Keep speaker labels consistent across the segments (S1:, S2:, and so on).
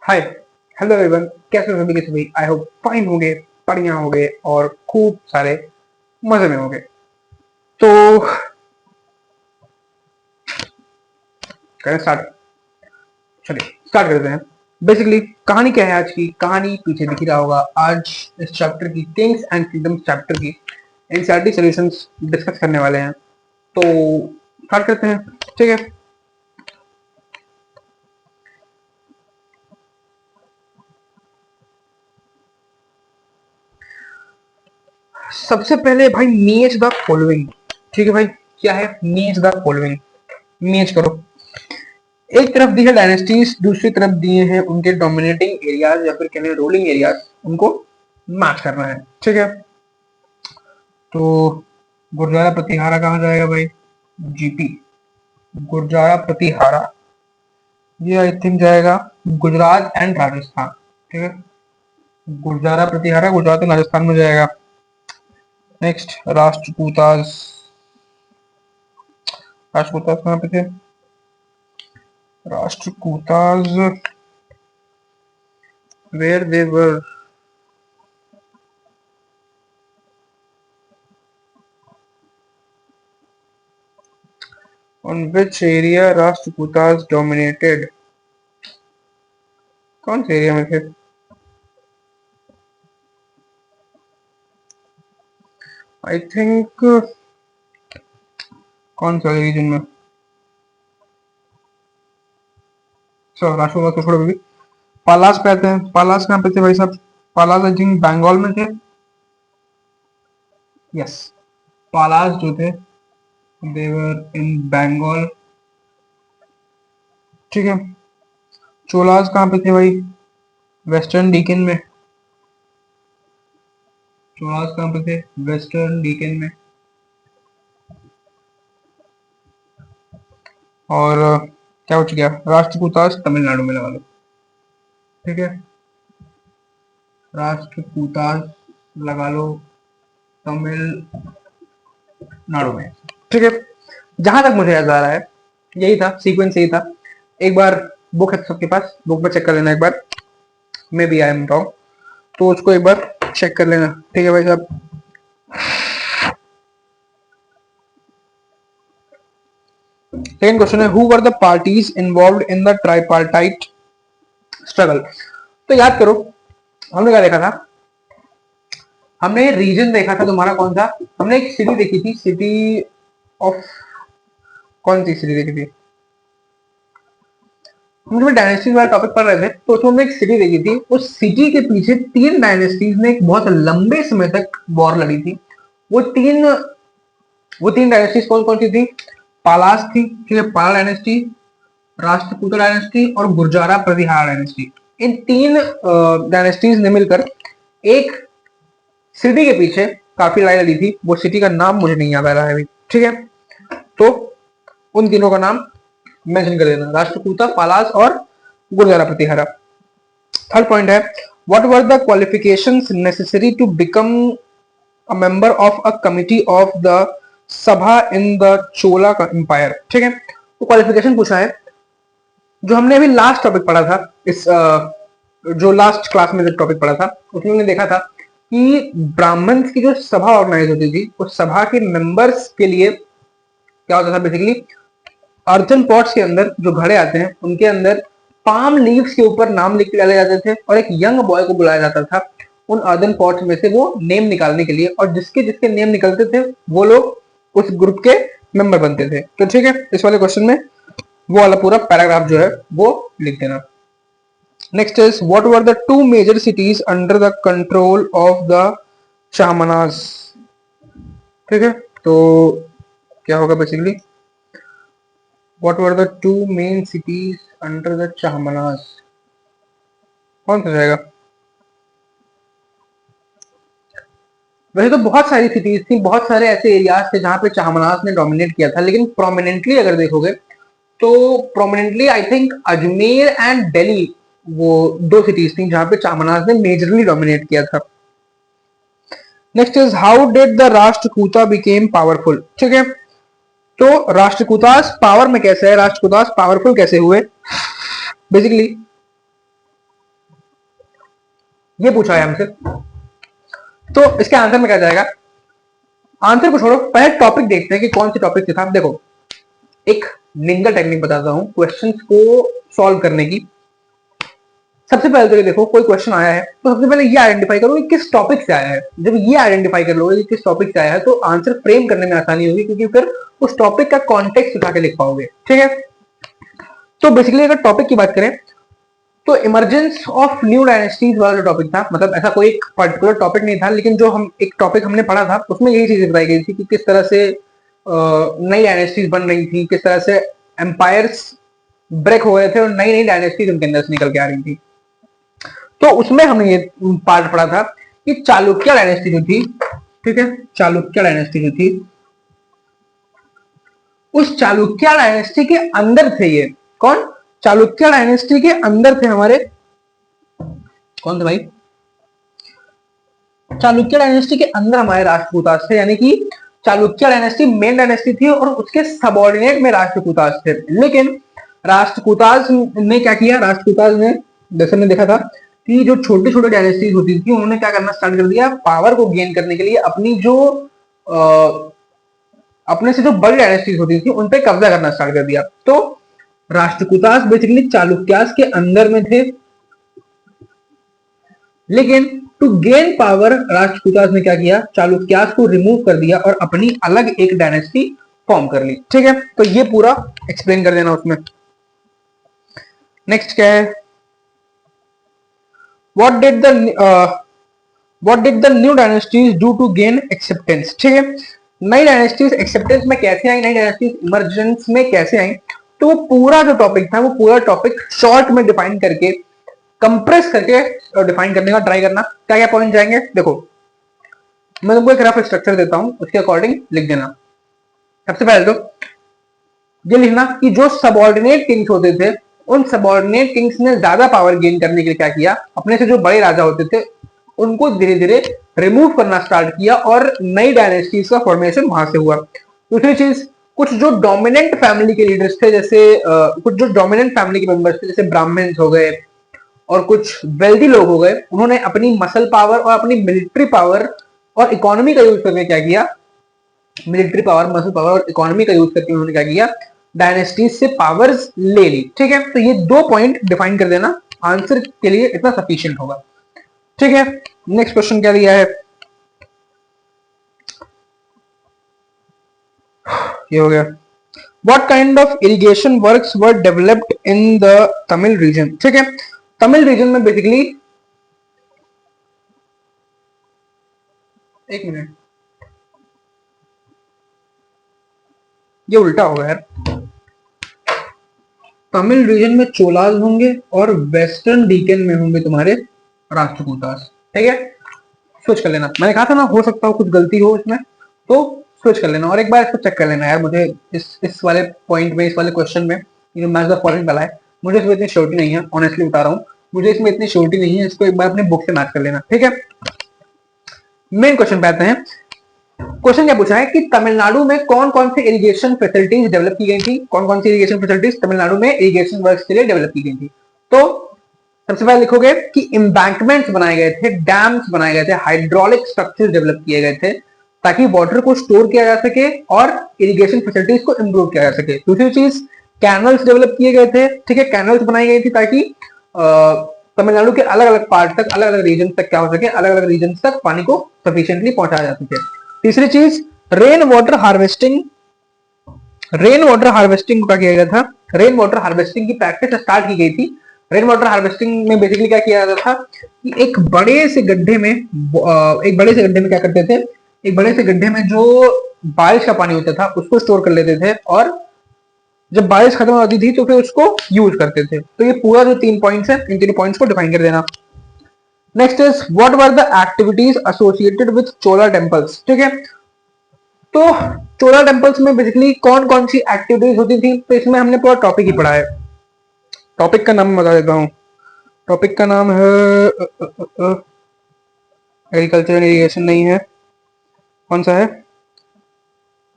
S1: हाय, hello everyone. कैसे हो सभी के सभी? आई होप फाइन होंगे, बढ़िया होंगे और खूब सारे मजे में होंगे। तो करें स्टार्ट। चलिए स्टार्ट करते हैं। बेसिकली कहानी क्या है? आज की कहानी पीछे दिख ही रहा होगा। आज इस चैप्टर की, किंग्स एंड किंगडम्स चैप्टर की एनसीईआरटी सॉल्यूशंस डिस्कस करने वाले हैं। तो स्टार्ट करते हैं, ठीक है। सबसे पहले भाई मैच द फॉलोइंग। ठीक है भाई, क्या है? Match the following. मैच करो। एक तरफ दी है डायनेस्टीज, दूसरी तरफ दिए हैं उनके डोमिनेटिंग एरियाज या फिर कहने रूलिंग एरियाज। उनको मैच करना है, ठीक है। तो गुरुद्वारा प्रतिहारा कहाँ जाएगा भाई? जीपी। गुरुद्वारा प्रतिहारा ये आई थिंक जाएगा गुजरात एंड राजस्थान, ठीक है। गुरुद्वारा प्रतिहारा गुजरात एंड राजस्थान में जाएगा। नेक्स्ट राष्ट्रकूटास। राष्ट्रकूटास कहाँ पे थे? Rashtrakutas were they were, on which area Rashtrakutas dominated? कौन से एरिया में थे? आई थिंक कौन सा रीजन में? सर राष्ट्रकूट को छोड़ो भी। पालास पे आते हैं। पालास कहाँ पे थे भाई साहब? पालास आई थिंक बंगाल में थे। यस, पालास जो थे देवर इन बंगाल, ठीक है। चोलास कहाँ पे थे भाई? वेस्टर्न डीकन में। चोलास कहाँ पे थे? वेस्टर्न डीकन में। और क्या बच गया? राष्ट्रकूटास तमिलनाडु में लगा लो, ठीक है। राष्ट्रकूटास लगा लो तमिलनाडु में, ठीक है। जहां तक मुझे याद आ रहा है यही था, सीक्वेंस यही था। एक बार बुक है सबके पास, बुक में चेक कर लेना एक बार। Maybe I am wrong, तो उसको एक बार चेक कर लेना, ठीक है भाई साहब। सेकंड क्वेश्चन है, who were the parties involved in the tripartite struggle? तो याद करो, हमने क्या देखा था? हमने रीजन देखा था तुम्हारा कौन सा? हमने एक सिटी देखी थी, सिटी ऑफ, कौन सी सिटी देखी थी? हम जब डायनेस्टीज वाला टॉपिक पढ़ रहे थे तो उसमें हमने एक सिटी देखी थी। उस सिटी के पीछे तीन डायनेस्टीज ने एक बहुत लंबे समय तक वॉर लड़ी थी। वो तीन वो तीन डायनेस्टीज कौन कौन सी थी? पालास थी, ठीक है, पाला डायनेस्टी, राष्ट्रकूटा डायनेस्टी और गुर्जारा प्रतिहार डायनेस्टी। इन तीन डायनेस्टीज ने मिलकर एक सिटी के पीछे काफी लड़ाई लड़ी थी। वो सिटी का नाम मुझे नहीं याद आ रहा है अभी, ठीक है। तो उन तीनों का नाम मेंशन कर देना, राष्ट्रकूटा, पालास और गुर्जारा प्रतिहारा। थर्ड पॉइंट है, what were the qualifications necessary to become a member of a committee of the sabha in the Chola empire, ठीक है। तो क्वालिफिकेशन पूछा है। जो हमने अभी लास्ट टॉपिक पढ़ा था, इस जो लास्ट क्लास में जो टॉपिक पढ़ा था उसमें हमने देखा था कि ब्राह्मण्स की जो सभा ऑर्गेनाइज होती थी, उस सभा के मेंबर्स के लिए क्या होता था? बेसिकली अर्थन पॉट्स के अंदर जो घड़े आते हैं उनके अंदर पाम लीव्स के ऊपर नाम लिख के डाले जाते थे और एक यंग बॉय को बुलाया जाता था उन अर्दन पॉट्स में से वो नेम निकालने के लिए, और जिसके जिसके नेम निकलते थे वो लोग उस ग्रुप के मेंबर बनते थे। तो ठीक है, इस वाले क्वेश्चन में वो वाला पूरा पैराग्राफ जो है वो लिख देना। Next is, what were the two major cities under the control of the Chahamanas? ठीक है, तो क्या होगा basically, What were the two main cities under the Chahmanas? कौन सा जाएगा? वैसे तो बहुत सारी सिटीज थी, बहुत सारे ऐसे एरियाज थे जहां पे चाहमनास ने डोमिनेट किया था, लेकिन प्रोमिनेंटली अगर देखोगे तो prominently I think Ajmer and Delhi वो दो सिटीज थी जहां पे चाहमनास ने मेजरली डोमिनेट किया था। Next is, how did the Rashtrakuta became powerful? ठीक है, तो राष्ट्रकूटास पावर में कैसे है, राष्ट्रकूटास पावरफुल कैसे हुए? बेसिकली ये पूछा है हमसे। तो इसके आंसर में क्या जाएगा, आंसर को छोड़ो, पहले टॉपिक देखते हैं कि कौन से टॉपिक से था। देखो एक निंजा टेक्निक बताता हूं क्वेश्चंस को सॉल्व करने की। सबसे पहले तो ये देखो, कोई क्वेश्चन आया है तो सबसे पहले ये आइडेंटिफाई करो कि किस टॉपिक से आया है। जब ये आइडेंटिफाई कर लोगे कि किस टॉपिक से आया है तो आंसर फ्रेम करने में आसानी होगी, क्योंकि फिर उस टॉपिक का कॉन्टेक्स्ट उठा के लिख पाओगे। ठीक है, तो बेसिकली अगर टॉपिक की बात करें तो इमरजेंस ऑफ न्यू डायनेस्टीज वाला जो टॉपिक था, मतलब ऐसा कोई एक पर्टिकुलर टॉपिक नहीं था, लेकिन जो हम एक टॉपिक हमने पढ़ा था उसमें यही चीजें बताई गई थी कि किस तरह से नई डायनेस्टीज बन रही थी, किस तरह से एम्पायर्स ब्रेक हो गए थे और नई नई डायनेस्टीज उनके अंदर से निकल के आ रही थी। तो उसमें हमने ये पार्ट पढ़ा था कि चालुक्य डायनेस्टी जो थी, ठीक है, चालुक्य डायनेस्टी जो थी, उस चालुक्य डायनेस्टी के अंदर थे ये कौन, चालुक्य डायनेस्टी के अंदर थे हमारे कौन थे भाई, चालुक्य डायनेस्टी के अंदर हमारे राष्ट्रकूटास थे। यानी कि चालुक्य डायनेस्टी मेन डायनेस्टी थी और उसके सबऑर्डिनेट में राष्ट्रकूटास थे। लेकिन राष्ट्रकूटास ने क्या किया, राष्ट्रकूटास ने जैसे हमने देखा था कि जो छोटे छोटे डायनेस्टीज होती थी उन्होंने क्या करना स्टार्ट कर दिया, पावर को गेन करने के लिए अपनी जो अपने से जो बड़ी डायनेस्टीज होती थी उन पे कब्जा करना स्टार्ट कर दिया। तो राष्ट्रकूटास बेसिकली चालुक्यास के अंदर में थे, लेकिन टू गेन पावर राष्ट्रकूटास ने क्या किया, चालुक्यास को रिमूव कर दिया और अपनी अलग एक डायनेस्टी फॉर्म कर ली। ठीक है, तो ये पूरा एक्सप्लेन कर देना उसमें। नेक्स्ट क्या है, what did the new dynasties do to gain acceptance। ठीक है, नई डायनेस्टीज एक्सेप्टेंस में कैसे आई, नई डायनेस्टीज इमरजेंस में कैसे आई, तो वो पूरा जो टॉपिक था वो पूरा टॉपिक शॉर्ट में डिफाइन करके कंप्रेस करके डिफाइन करने का ट्राई करना। क्या क्या पॉइंट जाएंगे, देखो मैं तुमको एक रफ स्ट्रक्चर देता हूं, उसके अकॉर्डिंग लिख देना। सबसे पहले तो ये लिखना कि जो सबऑर्डिनेट किंग्स होते थे उन सबऑर्डिनेट किंग्स ने ज्यादा पावर गेन करने के लिए क्या किया, अपने से जो बड़े राजा होते थे उनको धीरे धीरे रिमूव करना स्टार्ट किया और नई डायनेस्टीज का फॉर्मेशन वहां से हुआ। दूसरी चीज, कुछ जो डोमिनेंट फैमिली के लीडर्स थे, जैसे कुछ जो डोमिनेंट फैमिली के मेंबर्स थे, जैसे ब्राह्मण्स हो गए और कुछ वेल्दी लोग हो गए, उन्होंने अपनी मसल पावर और अपनी मिलिट्री पावर और इकोनॉमी का यूज करके क्या किया, मिलिट्री पावर, मसल पावर और इकोनॉमी का यूज करके उन्होंने क्या किया, डायनेस्टीज से पावर्स ले ली। ठीक है, तो ये 2 पॉइंट डिफाइन कर देना, आंसर के लिए इतना सफिशिएंट होगा। ठीक है, नेक्स्ट क्वेश्चन क्या दिया है, ये हो गया, what kind of irrigation works were developed in the Tamil region. ठीक है, तमिल रीजन में बेसिकली, एक मिनट ये उल्टा होगा यार, तमिल रीजन में चोलाज होंगे और वेस्टर्न डीकन में होंगे तुम्हारे राष्ट्रकूटास। ठीक है, स्विच कर लेना, मैंने कहा था ना हो सकता हो कुछ गलती हो इसमें, तो स्विच कर लेना और एक बार इसको चेक कर लेना यार। मुझे इस वाले पॉइंट में, इस वाले क्वेश्चन में, ये मैच द फॉलोइंग वाला है, मुझे इसमें इतनी श्योरिटी नहीं है, ऑनेस्टली बता रहा हूँ, मुझे इसमें इतनी श्योरिटी नहीं है, इसको एक बार अपने बुक से मैच कर लेना। ठीक है, मेन क्वेश्चन पे आते हैं। क्वेश्चन क्या पूछा है कि तमिलनाडु में कौन कौन सी इरिगेशन फैसिलिटीज डेवलप की गई थी, कौन कौन सी इरिगेशन फैसिलिटीज तमिलनाडु में इरिगेशन वर्क्स के लिए डेवलप की गई थी। तो सबसे पहले लिखोगे कि एम्बैंकमेंट्स बनाए गए थे, डैम्स बनाए गए थे, हाइड्रोलिक स्ट्रक्चर्स डेवलप किए गए थे ताकि वाटर को स्टोर किया जा सके और इरिगेशन फैसिलिटीज को इंप्रूव किया जा सके। दूसरी चीज, कैनल्स डेवलप किए गए थे। ठीक है, कैनल्स बनाई गई थी ताकि तमिलनाडु के अलग अलग पार्ट तक, अलग अलग रीजन तक क्या हो सके, अलग अलग रीजन तक पानी को सफिशिएंटली पहुंचाया जा सके। तीसरी चीज, rain water harvesting, rain water harvesting को क्या किया गया था, रेन वाटर हार्वेस्टिंग की प्रैक्टिस स्टार्ट की गई थी। रेन वाटर हार्वेस्टिंग में बेसिकली क्या किया जाता था कि एक बड़े से गड्ढे में क्या करते थे, एक बड़े से गड्ढे में जो बारिश का पानी होता था उसको स्टोर कर लेते थे और जब बारिश खत्म होती थी तो फिर उसको यूज करते थे। तो ये पूरा जो 3 पॉइंट्स है, इन 3 पॉइंट्स को डिफाइन कर देना। Next is what were the activities associated with Chola temples. ठीक है, तो चोला टेम्पल्स में बेसिकली कौन कौन सी एक्टिविटीज होती थी, तो इसमें हमने पूरा टॉपिक ही पढ़ा है। टॉपिक का नाम बता देता हूँ, टॉपिक का नाम है एग्रीकल्चर एंड इरिगेशन नहीं है, कौन सा है,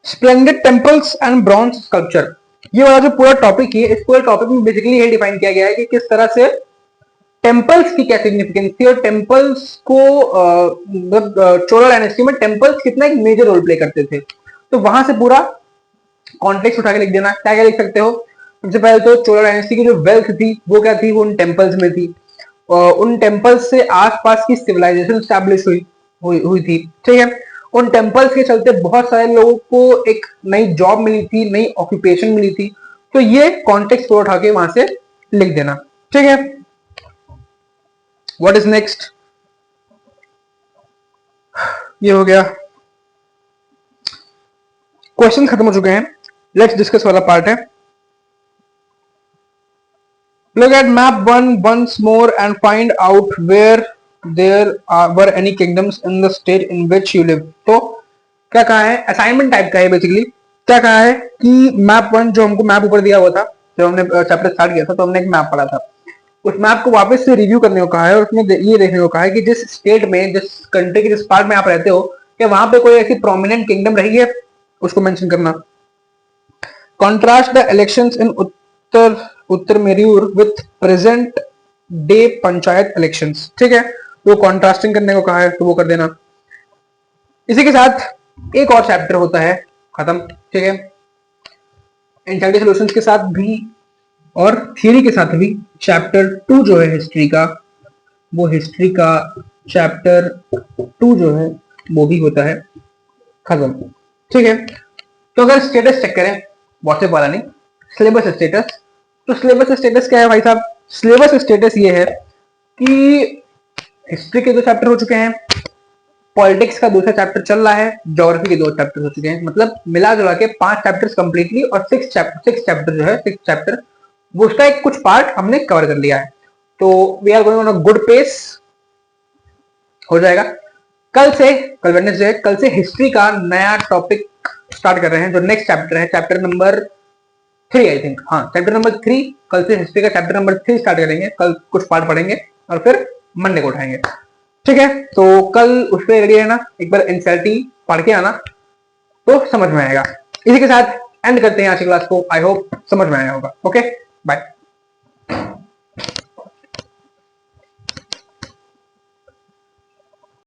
S1: splendid temples and bronze sculpture. ये वाला जो पूरा टॉपिक है, इस पूरे टॉपिक में बेसिकली ये डिफाइन किया गया है कि किस तरह से टेम्पल्स की क्या सिग्निफिकेंस थी और टेम्पल्स को चोला डायनेस्टी में टेम्पल्स कितना एक मेजर रोल प्ले करते थे। तो वहां से पूरा कॉन्टेक्स्ट उठा के लिख देना। क्या क्या लिख सकते हो? सबसे पहले तो चोला डायनेस्टी की जो वेल्थ थी वो क्या थी, वो उन टेम्पल्स में थी। उन टेम्पल्स से आसपास की सिविलाइजेशन स्टैब्लिश हुई थी, ठीक है। उन टेम्पल्स के चलते बहुत सारे लोगों को एक नई जॉब मिली थी, नई ऑक्यूपेशन मिली थी। तो ये कॉन्टेक्स्ट को उठा के वहां से लिख देना, ठीक है। What is next? ये हो गया, क्वेश्चन खत्म हो चुके हैं। लेट्स डिस्कस वाला पार्ट है। Look at map 1 once more and find out where there were any kingdoms in the state in which you live। तो क्या कहा है, असाइनमेंट टाइप का है बेसिकली। क्या कहा है कि मैप 1 जो हमको मैप ऊपर दिया हुआ था, जब हमने चैप्टर स्टार्ट किया था तो हमने एक मैप पढ़ा था, उस मैप को वापस से रिव्यू करने को कहा है और उसमें ये देखने को कहा है कि जिस स्टेट में, जिस कंट्री के जिस पार्ट में आप रहते हो, क्या वहां पे कोई ऐसी प्रोमिनेंट किंगडम रही है, उसको मेंशन करना। Contrast the elections in Uttar Merur with present day panchayat elections, ठीक है। तो कॉन्ट्रास्टिंग करने को कहा है तो वो कर देना। इसी के साथ एक और चैप्टर होता है खत्म, ठीक है। एंजाइटी सॉल्यूशंस के साथ भी और थियरी के साथ भी चैप्टर 2 जो है हिस्ट्री का, वो हिस्ट्री का चैप्टर 2 जो है वो भी होता है खत्म, ठीक है। तो अगर स्टेटस चेक करें, व्हाट्सएप वाला नहीं, सिलेबस स्टेटस, तो सिलेबस स्टेटस क्या है भाई साहब? सिलेबस स्टेटस ये है कि हिस्ट्री के 2 चैप्टर हो चुके हैं, पॉलिटिक्स का दूसरा चैप्टर चल रहा है, ज्योग्राफी के 2 चैप्टर हो चुके हैं, मतलब मिला जुला के 5 चैप्टर्स कंप्लीटली, और 6 चैप्टर जो है, 6 चैप्टर वो उसका एक कुछ पार्ट हमने कवर कर लिया है। तो we are going on a good pace, हो जाएगा। कल वेडनेसडे, कल से हिस्ट्री का नया टॉपिक स्टार्ट कर रहे हैं, जो नेक्स्ट चैप्टर है, चैप्टर नंबर 3 आई थिंक, हाँ चैप्टर नंबर 3। कल से हिस्ट्री का चैप्टर नंबर 3 स्टार्ट करेंगे, कल कुछ पार्ट पढ़ेंगे और फिर मंडे को उठाएंगे, ठीक है। तो कल उस पर रेडी रहना, एक बार एनसीईआरटी पढ़ के आना तो समझ में आएगा। इसी के साथ एंड करते हैं आज की क्लास को। आई होप समझ में आया होगा। Okay, bye.